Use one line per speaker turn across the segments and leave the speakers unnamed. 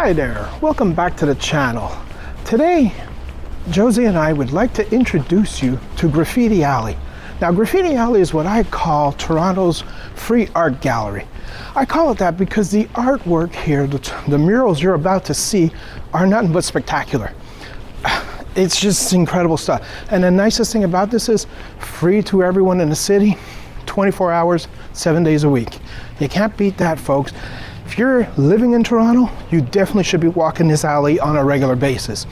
Hi there, welcome back to the channel. Today, Josie and I would like to introduce you to Graffiti Alley. Now, Graffiti Alley is what I call Toronto's free art gallery. I call it that because the artwork here, the murals you're about to see, are nothing but spectacular. It's just incredible stuff. And the nicest thing about this is free to everyone in the city, 24 hours, 7 days a week. You can't beat that, folks. If you're living in Toronto, you definitely should be walking this alley on a regular basis.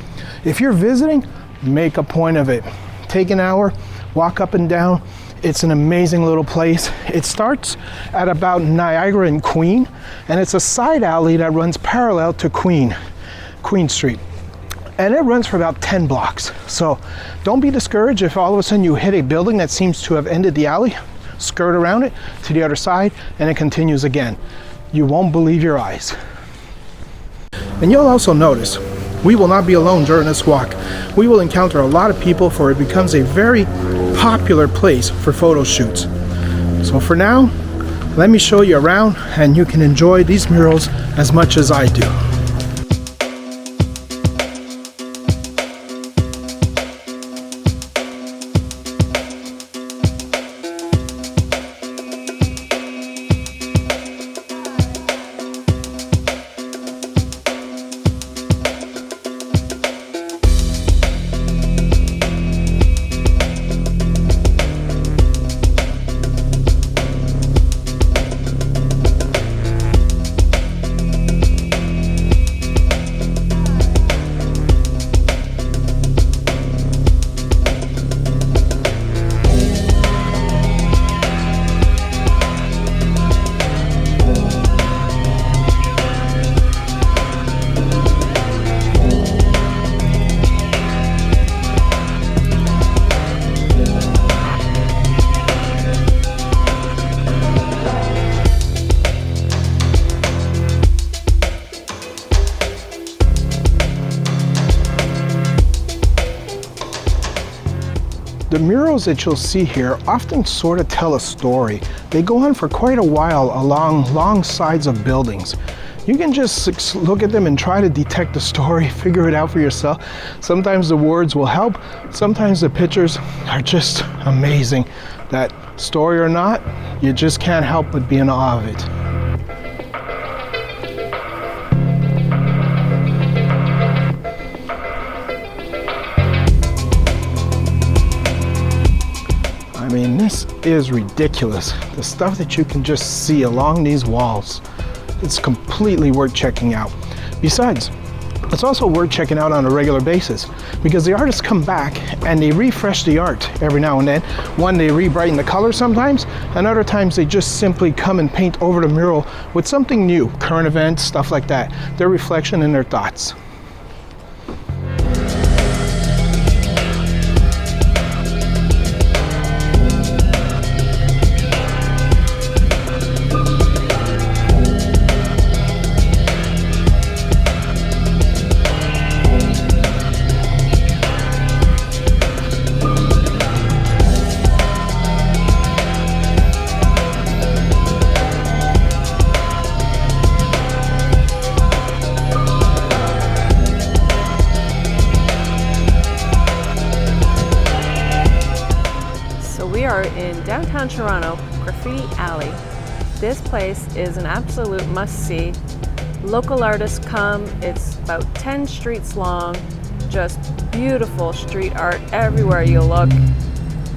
If you're visiting, make a point of it. Take an hour, walk up and down. It's an amazing little place. It starts at about Niagara and Queen, and it's a side alley that runs parallel to Queen Street. And it runs for about 10 blocks. So don't be discouraged if all of a sudden you hit a building that seems to have ended the alley. Skirt around it to the other side, and it continues again. You won't believe your eyes. And you'll also notice we will not be alone during this walk. We will encounter a lot of people, for it becomes a very popular place for photo shoots. So for now, let me show you around and you can enjoy these murals as much as I do. The murals that you'll see here often sort of tell a story. They go on for quite a while along long sides of buildings. You can just look at them and try to detect the story, figure it out for yourself. Sometimes the words will help, sometimes the pictures are just amazing. That story or not, you just can't help but be in awe of it. I mean, this is ridiculous. The stuff that you can just see along these walls, it's completely worth checking out. Besides, it's also worth checking out on a regular basis because the artists come back and they refresh the art every now and then. One, they rebrighten the color sometimes, and other times they just simply come and paint over the mural with something new, current events, stuff like that, their reflection and their thoughts.
We are in downtown Toronto, Graffiti Alley. This place is an absolute must-see. Local artists come, it's about 10 streets long, just beautiful street art everywhere you look.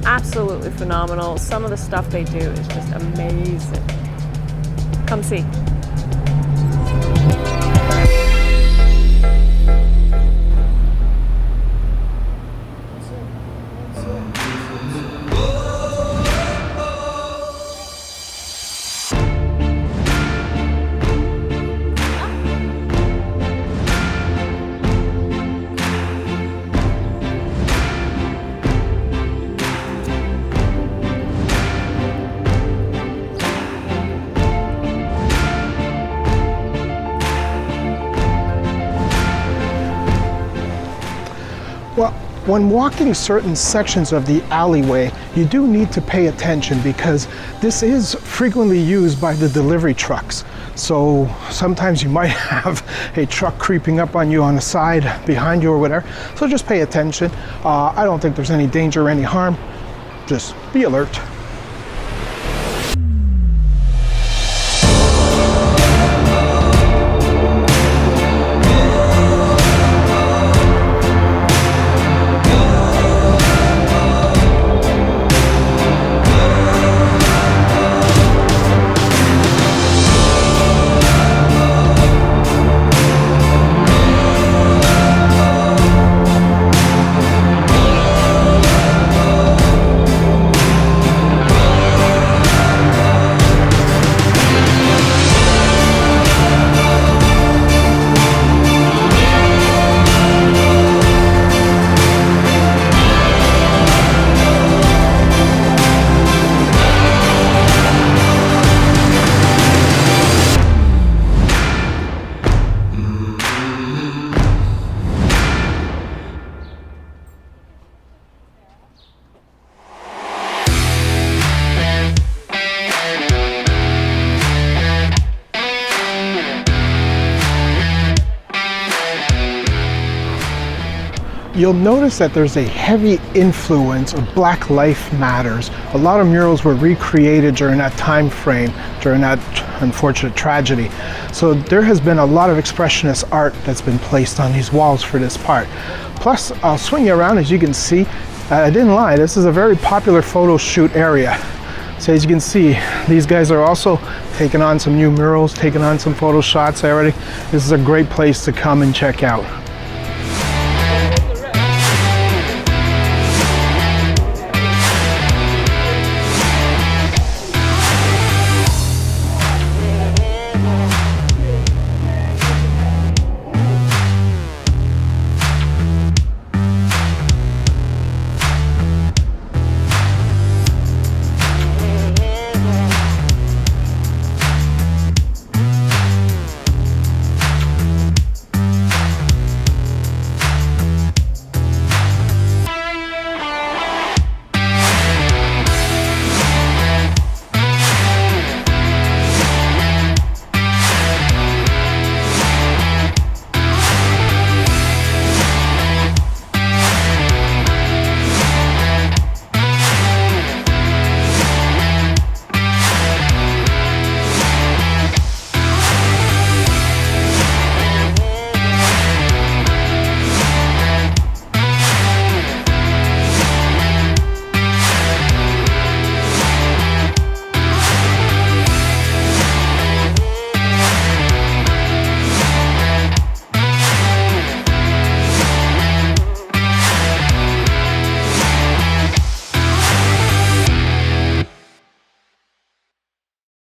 Absolutely phenomenal. Some of the stuff they do is just amazing. Come see.
when walking certain sections of the alleyway, you do need to pay attention because this is frequently used by the delivery trucks. So sometimes you might have a truck creeping up on you on the side behind you or whatever. So just pay attention. I don't think there's any danger or any harm. Just be alert. You'll notice that there's a heavy influence of Black Lives Matters. A lot of murals were recreated during that time frame, during that unfortunate tragedy. So there has been a lot of expressionist art that's been placed on these walls for this part. Plus, I'll swing you around. As you can see, I didn't lie, this is a very popular photo shoot area. So as you can see, these guys are also taking on some new murals, taking on some photo shots already. This is a great place to come and check out.